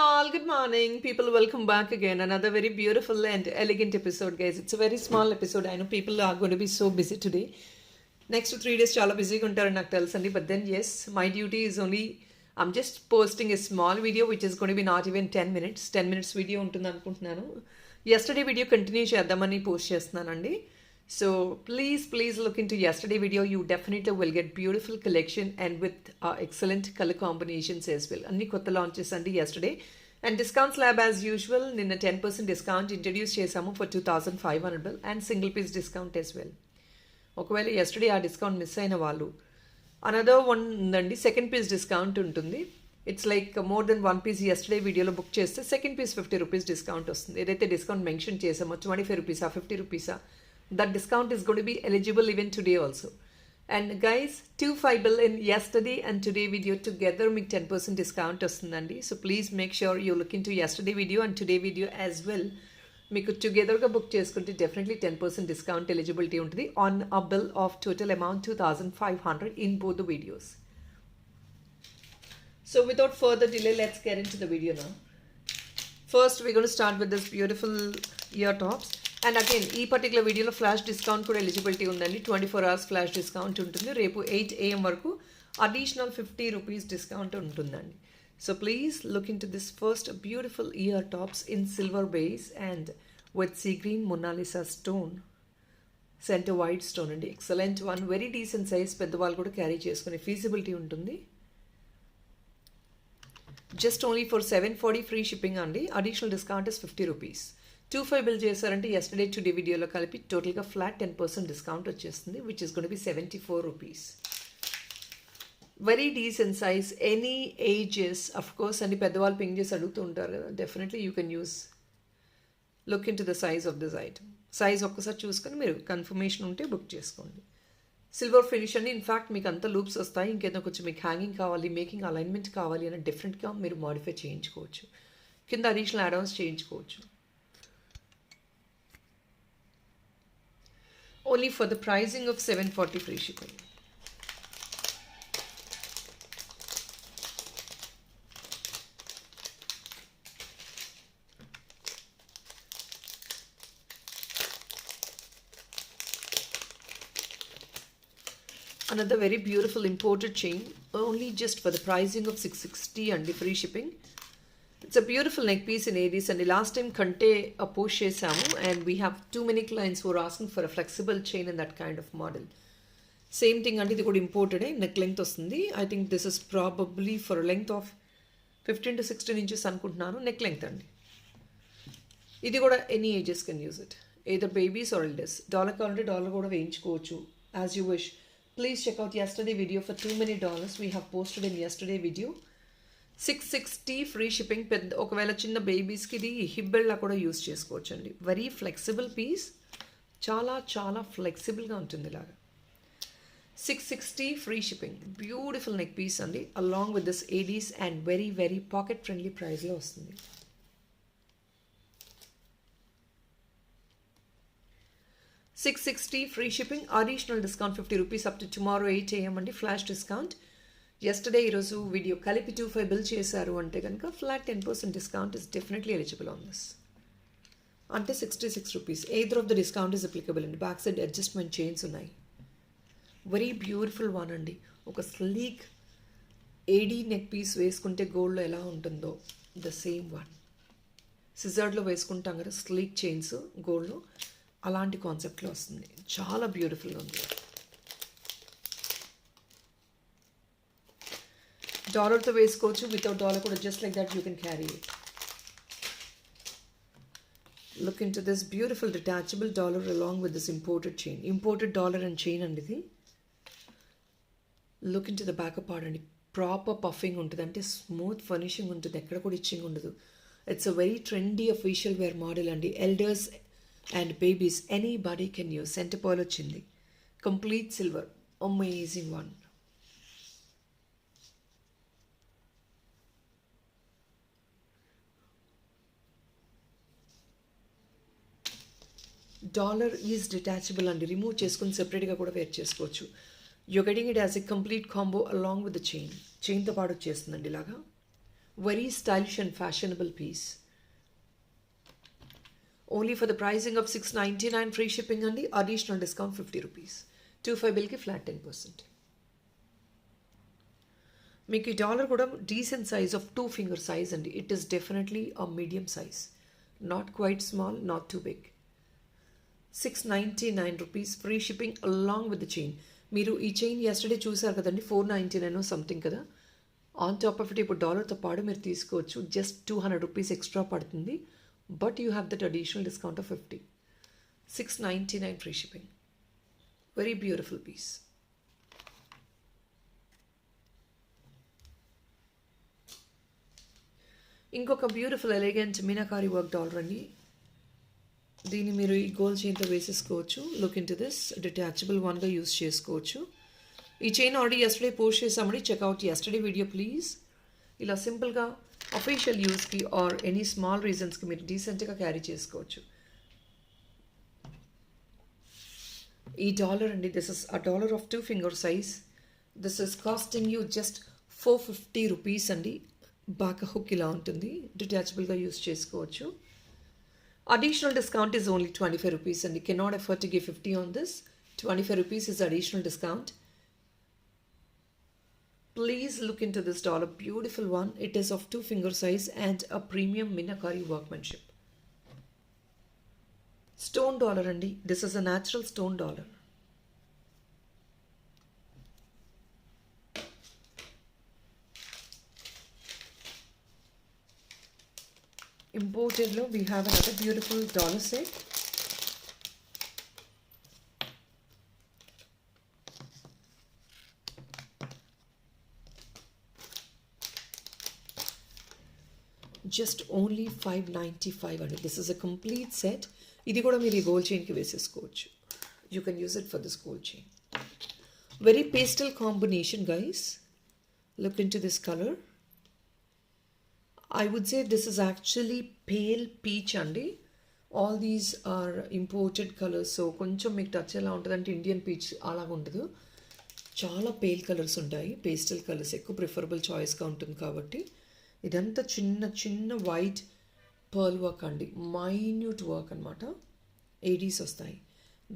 all, good morning. People, welcome back again. Another very beautiful and elegant episode, guys. It's a very small episode. I know people are going to be so busy today. Next 3 days, chala busy guntaru నాకు తెలుసండి. But then, yes, my duty is only, I'm just posting a small video which is going to be not even 10 minutes. 10 minutes video ఉంటుంది అనుకుంటున్నాను. Yesterday video continue చేద్దామని post చేస్తున్నానండి. So please look into yesterday video. You definitely will get beautiful collection and with excellent color combinations as well. Anni kotta launches andi yesterday. And discounts lab as usual. Ninna 10% discount introduce chesamu for 2500 and single piece discount as well. ఒకవేళ yesterday ఆ discount miss అయిన వాళ్ళు another one ఉందండి, second piece discount ఉంటుంది. It's like more than one piece yesterday వీడియోలో book చేస్తే second piece 50 rupees discount వస్తుంది. ఏదైతే డిస్కౌంట్ మెన్షన్ చేసామో 25 రూపీసా 50 రూపీసా, that discount is going to be eligible even today also. And guys, 25 bill in yesterday and today video together make 10% discount వస్తుందండి. So please make sure you look into yesterday video and today video as well. మీకు టుగెదర్గా book చేసుకుంటే definitely 10% discount eligibility ఉంటుంది on a bill of total amount 2500 in both the videos. So without further delay, let's get into the video now. First, we're going to start with this beautiful ear tops. And again ఈ particular వీడియోలో flash discount కూడా eligibility ఉందండి. 24 hours flash discount ఉంటుంది. రేపు 8 AM వరకు additional 50 rupees discount ఉంటుందండి. So please look in to this first beautiful ear tops in silver base and with sea green Mona Lisa stone, centre white stone అండి. Excellent one, very decent size, పెద్దవాళ్ళు కూడా carry చేసుకునే feasibility ఉంటుంది. Just only for 740 free shipping అండి. Additional discount is 50 rupees. 25 bill చేశారంటే yesterday today వీడియోలో కలిపి టోటల్గా ఫ్లాట్ 10% డిస్కౌంట్ వచ్చేస్తుంది, which is gonna be 74 rupees. Very decent size, any ages of course అండి. పెద్దవాళ్ళు పింక్ చేసి అడుగుతూ ఉంటారు కదా, definitely you can use. Look in to the size of this item. Size ఒక్కసారి చూసుకొని మీరు కన్ఫర్మేషన్ ఉంటే బుక్ చేసుకోండి. సిల్వర్ ఫినిష్ అండి. ఇన్ఫ్యాక్ట్ మీకు అంత లూప్స్ వస్తాయి. ఇంకేదో కొంచెం మీకు హ్యాంగింగ్ కావాలి, మేకింగ్ అలైన్మెంట్ కావాలి అని డిఫరెంట్గా మీరు మాడిఫై చేయించుకోవచ్చు. కింద అడిషనల్ యాడ్-ఆన్స్ చేయించుకోవచ్చు. Only for the pricing of 740 free shipping. Another very beautiful imported chain, only just for the pricing of 660 and the free shipping. It's a beautiful neck piece in Aries, and the last time Kante a post chesamu, and we have too many clients who are asking for a flexible chain in that kind of model. Same thing andi, ఇది కూడా imported neck length వస్తుంది. I think this is probably for a length of 15 to 16 inches అనుకుంటున్నాను neck length అండి. ఇది కూడా any ages can use it, either babies or elders. Dollar కావాలంటే dollar కూడా వేయించుకోవచ్చు, as you wish. Please check out yesterday video for too many dollars we have posted in yesterday video. 660 free shipping. పెద్ద ఒకవేళ చిన్న బేబీస్కి ఇది హిబ్బెల్లా కూడా use చేసుకోవచ్చు అండి. వెరీ ఫ్లెక్సిబుల్ పీస్, చాలా చాలా ఫ్లెక్సిబుల్గా ఉంటుంది ఇలాగా. 660 free shipping. Beautiful neck piece అండి, along with this ADs and very very pocket friendly ప్రైస్లో వస్తుంది. $660 free shipping, additional discount 50 rupees up to tomorrow 8 AM అండి. Flash discount. yesterday ఈరోజు వీడియో కలిపి 25 బిల్ చేశారు అంటే కనుక flat 10% discount is definitely eligible on this. అంటే 66 rupees. Either of the discount is applicable అండి. బ్యాక్ సైడ్ అడ్జస్ట్మెంట్ చైన్స్ ఉన్నాయి. Very beautiful one అండి. ఒక స్లీక్ ఏడీ నెక్ పీస్ వేసుకుంటే గోల్డ్లో ఎలా ఉంటుందో ద సేమ్ వన్. సిజర్డ్లో వేసుకుంటాం కదా స్లీక్ చైన్స్ గోల్డ్లో, అలాంటి కాన్సెప్ట్లో వస్తుంది. చాలా బ్యూటిఫుల్గా ఉంది. డాలర్తో వేసుకోవచ్చు, వితౌట్ డాలర్ కూడా just like that you can carry it. Look in to this beautiful detachable dollar along with this imported chain. Imported dollar and chain అండి ఇది. Look in to the backup part అండి. Proper buffing ఉంటుంది, అంటే smooth finishing ఉంటుంది, ఎక్కడ కూడా itching ఉండదు. It's a very trendy official wear model అండి. Elders and babies anybody can use. Centre పాల్ వచ్చింది, complete silver, amazing one. Dollar is detachable అండి. రిమూవ్ చేసుకుని సెపరేట్గా కూడా వేర్ చేసుకోవచ్చు. You getting it as a complete combo along with the chain. చైన్తో పాటు వచ్చేస్తుందండి ఇలాగా. Very stylish and fashionable piece. Only for the pricing of $699 free shipping and the additional discount 50 rupees. 25 bill ki flat 10%. మీకు ఈ dollar కూడా decent size of 2 finger size అండి. It is definitely a medium size, not quite small, not too big. 699 rupees free shipping along with the chain. మీరు ఈ chain yesterday చూసారు కదండి, 499 something కదా. On top of it ఇప్పుడు డాలర్తో పాటు మీరు తీసుకోవచ్చు. జస్ట్ 200 రూపీస్ ఎక్స్ట్రా పడుతుంది, but you have that additional discount of 50. 699 free shipping. Very beautiful piece. ఇంకొక beautiful elegant meenakari work dollar అండి. దీన్ని మీరు ఈ గోల్డ్ చైన్తో వేసేసుకోవచ్చు. Look in to this, detachable వన్గా యూస్ చేసుకోవచ్చు. ఈ చైన్ ఆల్రెడీ ఎస్టర్డే పోస్ట్ చేసామండి, చెక్అవుట్ ఎస్టర్డే వీడియో ప్లీజ్. ఇలా సింపుల్గా అఫీషియల్ యూస్కి ఆర్ ఎనీ స్మాల్ రీజన్స్కి మీరు డీసెంట్గా క్యారీ చేసుకోవచ్చు. ఈ డాలర్ అండి, this is a dollar of 2 finger size. This is costing you just 450 rupees అండి. బాగా హుక్ ఇలా ఉంటుంది, డిటాచబుల్గా యూస్ చేసుకోవచ్చు. Additional discount is only 25 rupees అండి. Cannot afford to give 50 on this. 25 rupees is additional discount. Please look into this dollar, beautiful one. It is of 2 finger size and a premium Minakari workmanship. Stone dollar andi. This is a natural stone dollar. Imported lo we have another beautiful dollar set. Just only 595 అండి. This is a complete set. ఇది కూడా మీరు ఈ gold చైన్కి వేసేసుకోవచ్చు. You can use it for this gold chain. Very pastel combination guys. Look in to this colour. I would say this is actually pale peach అండి. All these are imported colours. So కొంచెం మీకు touch ఎలా ఉంటుంది అంటే Indian peach అలాగ ఉండదు. చాలా pale colours ఉంటాయి. పేస్టల్ కలర్స్ ఎక్కువ ప్రిఫరబుల్ చాయిస్గా ఉంటుంది కాబట్టి. ఇదంతా చిన్న చిన్న వైట్ పర్ల్ వర్క్ అండి, మైన్యూట్ వర్క్ అనమాట. ఏడీస్ వస్తాయి.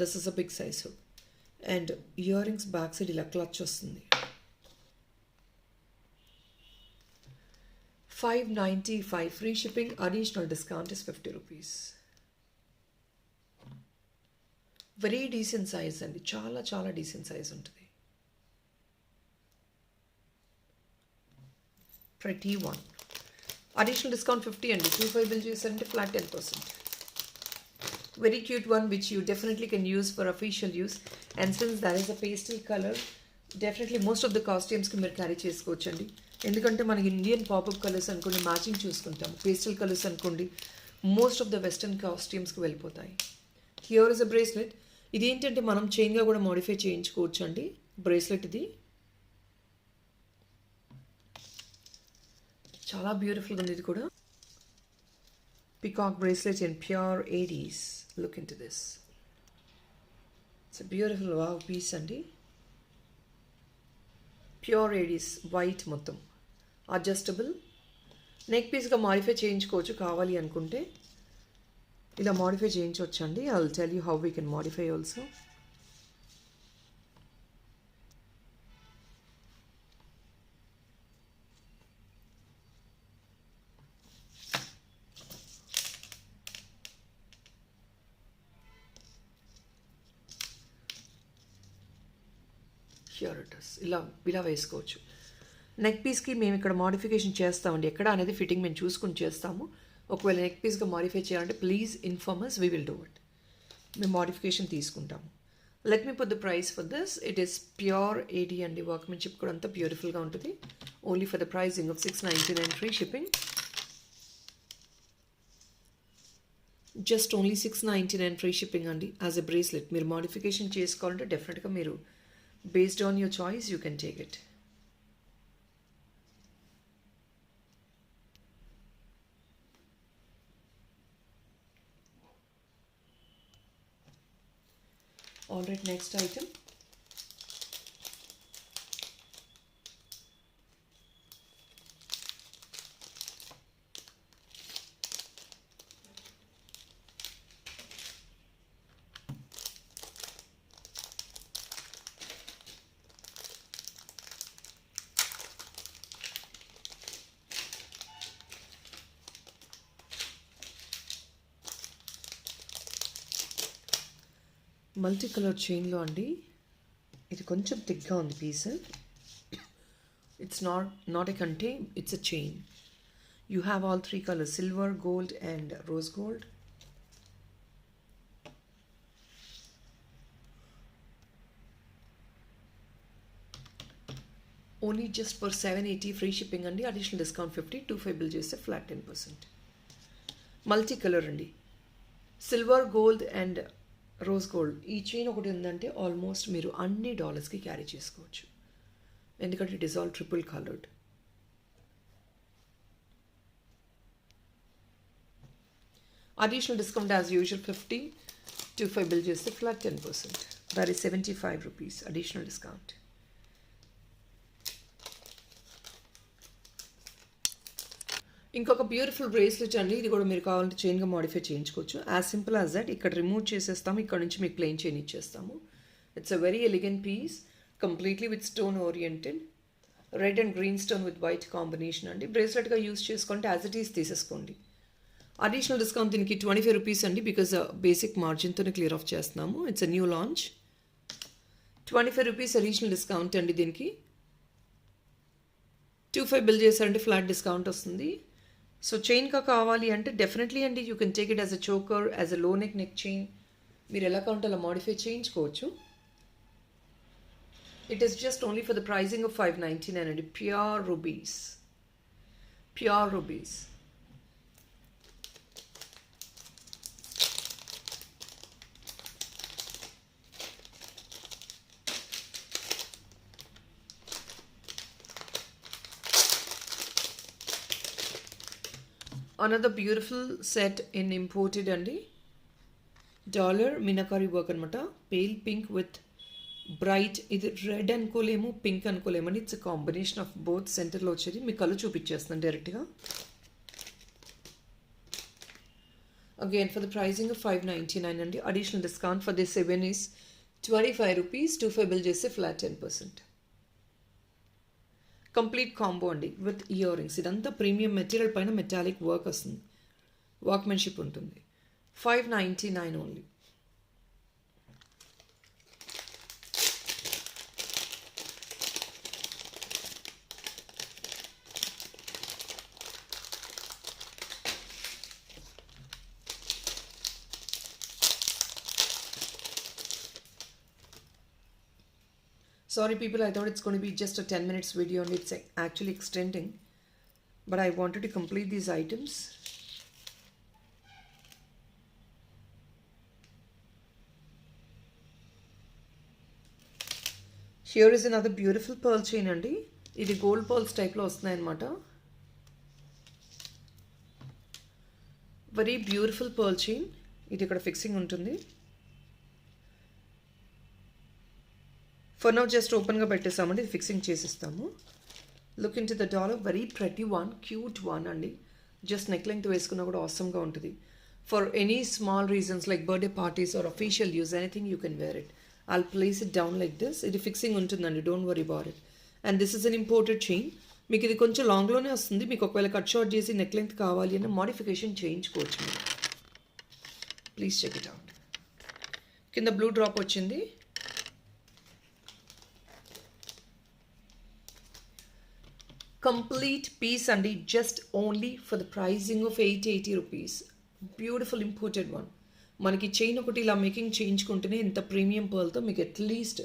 This is a big size hook and ear rings back side ఇలా క్లచ్ వస్తుంది. 595 free shipping. Additional discount is 50 rupees. Very decent size అండి, చాలా చాలా డీసెంట్ సైజ్ ఉంటుంది. ప్రతి వన్ అడిషనల్ డిస్కౌంట్ 50 అండి. 25 బిల్ చేశారంటే flat 10%. Very cute one which you definitely can use for official use. And since that is a pastel colour, definitely most of the కాస్ట్యూమ్స్కి మీరు carry చేసుకోవచ్చు అండి. ఎందుకంటే మనకి ఇండియన్ పాపప్ కలర్స్ అనుకోండి matching చూసుకుంటాము. పేస్టల్ కలర్స్ అనుకోండి మోస్ట్ ఆఫ్ ద వెస్టర్న్ కాస్ట్యూమ్స్కి వెళ్ళిపోతాయి. Here is a bracelet. ఇదేంటంటే మనం చైన్గా కూడా మోడిఫై చేయించుకోవచ్చు అండి. బ్రేస్లెట్ ఇది చాలా బ్యూటిఫుల్గా ఉంది. ఇది కూడా peacock bracelet in pure ADs. Look in to this. It's beautiful wow piece అండి. ప్యూర్ ఏడీస్ వైట్ మొత్తం అడ్జస్టబుల్. నెక్ పీస్గా మాడిఫై చేయించుకోవచ్చు కావాలి అనుకుంటే. ఇలా మాడిఫై చేయించవచ్చు అండి. I will tell you how we can modify also. Here it is. ఇలా వేసుకోవచ్చు. నెక్ పీస్కి మేము ఇక్కడ మాడిఫికేషన్ చేస్తామండి. ఎక్కడ అనేది ఫిట్టింగ్ మేము చూసుకుని చేస్తాము. ఒకవేళ నెక్ పీస్గా మాడిఫై చేయాలంటే please inform us, we will do it. మేము మాడిఫికేషన్ తీసుకుంటాము. Let me put the price for this. It is pure AD అండి. వర్క్మెన్షిప్ కూడా అంతా బ్యూటిఫుల్గా ఉంటుంది. Only for the pricing of 699 free shipping. Just only 699 free shipping అండి. As a bracelet మీరు modification చేసుకోవాలంటే డెఫినెట్గా మీరు based on your choice you can take it. All right, next item. Multi colour చైన్లో అండి, ఇది కొంచెం థిక్గా ఉంది పీస్. ఇట్స్ నాట్ ఎ కంటే, it's a chain. You have all three colors, silver, gold and rose gold. Only just for 780 free shipping and additional discount 50, 25 bill cheste flat 10%. Multi color andi, silver, gold and rose gold. ఈ chain ఒకటి ఉందంటే almost మీరు అన్ని డాలర్స్కి carry చేసుకోవచ్చు, ఎందుకంటే it is all triple coloured. Additional discount as usual 50, 25 bill cheste flat 10%. That is 75 rupees additional discount. ఇంకొక beautiful bracelet అండి, ఇది కూడా మీరు కావాలంటే చైన్గా మోడిఫై చేయించుకోవచ్చు. As simple as that. ఇక్కడ రిమూవ్ చేసేస్తాము, ఇక్కడ నుంచి మీకు ప్లెయిన్ చైన్ ఇచ్చేస్తాము. It's a very elegant piece, completely with stone oriented, red and green stone with white combination అండి. బ్రేస్లెట్గా యూస్ చేసుకుంటే యాజ్ ఇట్ ఈస్ తీసేసుకోండి. అడిషనల్ డిస్కౌంట్ దీనికి 25 రూపీస్ అండి, బికాజ్ బేసిక్ మార్జిన్తోనే క్లియర్ ఆఫ్ చేస్తున్నాము. It's a new launch. 25 rupees additional discount అండి దీనికి. 25 బిల్ చేశారంటే ఫ్లాట్ డిస్కౌంట్ వస్తుంది. సో చైన్గా కావాలి అంటే డెఫినెట్లీ అండి, you can take it as a choker, as a low neck chain, మీరు ఎలా కావాలంటే అలా మాడిఫై చేయించుకోవచ్చు. It is just only for the pricing of 599 అండి. Pure rubies, pure rubies. Another beautiful set in imported అండి, dollar meenakari work అనమాట. Pale pink with bright, ఇది red అనుకోలేము, పింక్ అనుకోలేము అండి. It's combination of both. సెంటర్లో వచ్చేది మీకు కలర్ చూపించేస్తాను డైరెక్ట్గా. Again for the pricing of 599 అండి. Additional discount for this even is 25 rupees. 25 bill చేస్తే ఫ్లాట్ 10%. కంప్లీట్ కాంబో అండి విత్ ఇయర్ రింగ్స్. ఇదంతా ప్రీమియం మెటీరియల్ పైన మెటాలిక్ వర్క్ వస్తుంది, వర్క్మెన్షిప్ ఉంటుంది. 599 only. Sorry people, I thought it's going to be just a 10 minutes video and it's actually extending. But I wanted to complete these items. Here is another beautiful pearl chain andi. Idi gold pearls type lo vastunayi anamata. Very beautiful pearl chain. Idi ikkada fixing untundi. For now just ఓపెన్గా పెట్టేస్తామండి, ఇది fixing చేసేస్తాము. Look in to the dollar, very pretty one, cute one అండి. Just neck length వేసుకున్నా కూడా ఆసమ్గా ఉంటుంది. For any small reasons like birthday parties or official use, anything you can wear it. I'll place it down like this. ఇది fixing ఉంటుందండి, don't worry about it. And this is an imported chain. మీకు ఇది కొంచెం లాంగ్లోనే వస్తుంది. మీకు ఒకవేళ cut short చేసి నెక్ లెంగ్త్ కావాలి అన్న మోడిఫికేషన్ చేయించుకోవచ్చు మీరు. Please check it out. కింద బ్లూ డ్రాప్ వచ్చింది. Complete piece అండి, just only for the pricing of 880 rupees. Beautiful imported one. మనకి చైన్ ఒకటి ఇలా మేకింగ్ చేయించుకుంటేనే ఇంత ప్రీమియం పర్ల్తో మీకు అట్లీస్ట్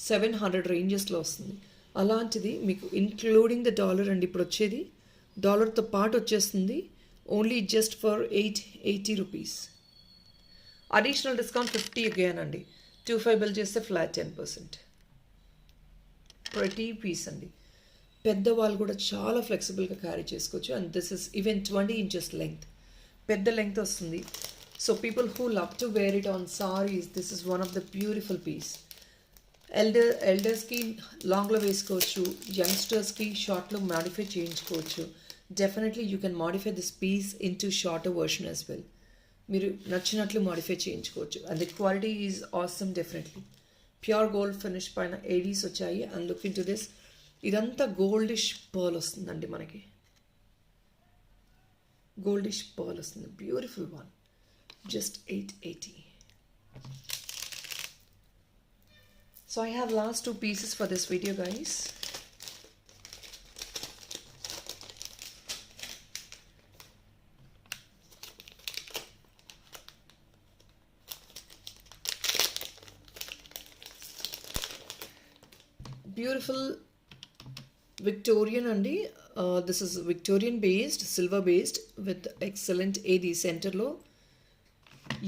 700 రేంజెస్లో వస్తుంది. అలాంటిది మీకు ఇంక్లూడింగ్ ద డాలర్ అండి ఇప్పుడు వచ్చేది. డాలర్తో పాటు వచ్చేస్తుంది. Only just for 880 rupees. Additional discount 50 again అండి. 25 బిల్ చేస్తే ఫ్లాట్ 10%. ప్రతి పీస్ అండి. పెద్దవాళ్ళు కూడా చాలా ఫ్లెక్సిబుల్గా క్యారీ చేసుకోవచ్చు. And this is even 20 inches length, పెద్ద లెంగ్త్ వస్తుంది. So people who love to wear it on saris, this is one of the beautiful piece. ఎల్డర్స్కి లాంగ్లో వేసుకోవచ్చు, యంగ్స్టర్స్కి షార్ట్లో మాడిఫై చేయించుకోవచ్చు. Definitely you can modify this piece into shorter version as well. మీరు నచ్చినట్లు మాడిఫై చేయించుకోవచ్చు. And the quality is awesome definitely. Pure gold finish పైన ఏడీస్ వచ్చాయి. And look in to this, ఇదంతా గోల్డిష్ పర్ల్ వస్తుందండి మనకి. Goldish pearl వస్తుంది, beautiful one. Just 880. So I have last 2 pieces for this video, guys. Beautiful Victorian అండి. This is Victorian based, silver based with excellent AD center లో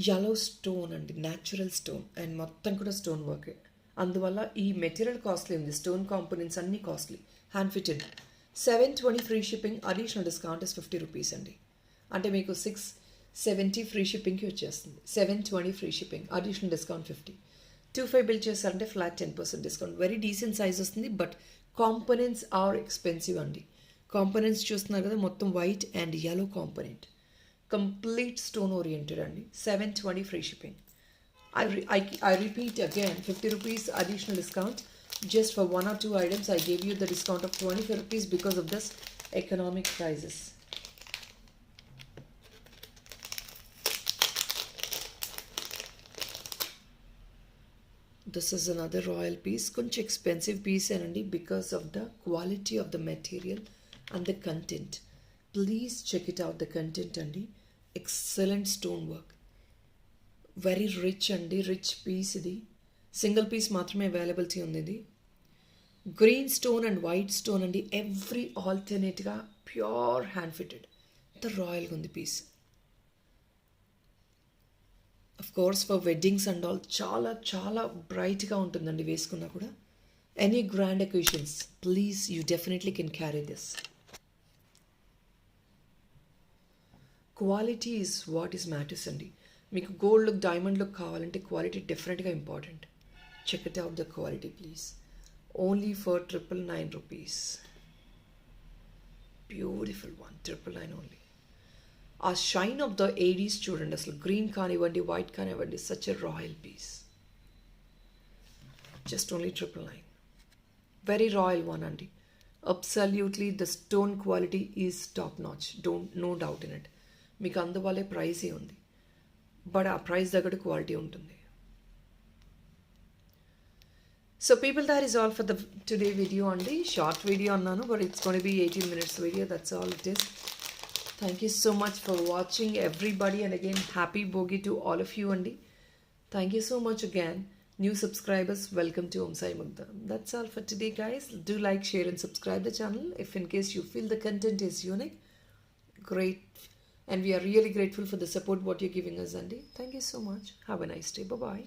yellow stone అండి, natural stone and మొత్తం కూడా stone work. అందువల్ల ఈ material costly ఉంది, stone components అన్నీ costly. Hand fitted 720 free shipping, additional discount is 50 rupees అండి. అంటే మీకు 670 ఫ్రీ షిప్పింగ్కి వచ్చేస్తుంది. 720 free shipping, additional discount 50. 25 bill చేశారంటే flat 10% discount. Very decent size వస్తుంది. బట్ కాంపోనెంట్స్ ఆర్ ఎక్స్పెన్సివ్ అండి. కాంపోనెంట్స్ చూస్తున్నారు కదా, మొత్తం white and yellow component, complete stone oriented అండి. 720 free shipping. I repeat again, 50 rupees additional discount. Just for 1 or 2 items, I gave you the discount of 25 rupees because of this economic prices. This is another royal piece. Konch expensive piece anandi because of the quality of the material and the content. Please check it out, the content andi. Excellent stone work. Very rich అండి, rich piece ఇది. Single piece మాత్రమే availability ఉంది ఇది. Green stone and white stone అండి, every ఆల్టర్నేట్గా pure hand fitted. ఎంత రాయల్గా ఉంది piece. Of course for weddings and all చాలా చాలా బ్రైట్గా ఉంటుందండి వేసుకున్నా కూడా. Any grand occasions, please you definitely can carry this. Quality is what is matters అండి. మీకు గోల్డ్ లుక్, డైమండ్ లుక్ కావాలంటే క్వాలిటీ డెఫినెట్గా important. Check it out the quality please. Only for 999 rupees. Beautiful one, 999 only. ఆ shine of the ADs చూడండి అసలు. Green కానివ్వండి, white కానివ్వండి, such a royal piece. Just only 999. Very royal one అండి. Absolutely the stone quality is top notch, no doubt in it. మీకు అందువల్లే ప్రైజే ఉంది, but ఆ ప్రైస్ దగ్గర క్వాలిటీ ఉంటుంది. So people, that is all for the today video అండి. Short video అన్నాను, but it's gonna be 18 minutes video. That's all it is. Thank you so much for watching everybody, and again happy Bhogi to all of you అండి. Thank you so much again. New subscribers, welcome to Om Sai Mugdha. That's all for today, guys. Do like, share and subscribe the channel if in case you feel the content is unique. Great. And we are really grateful for the support what you're giving us, Andy. Thank you so much. Have a nice day. Bye-bye.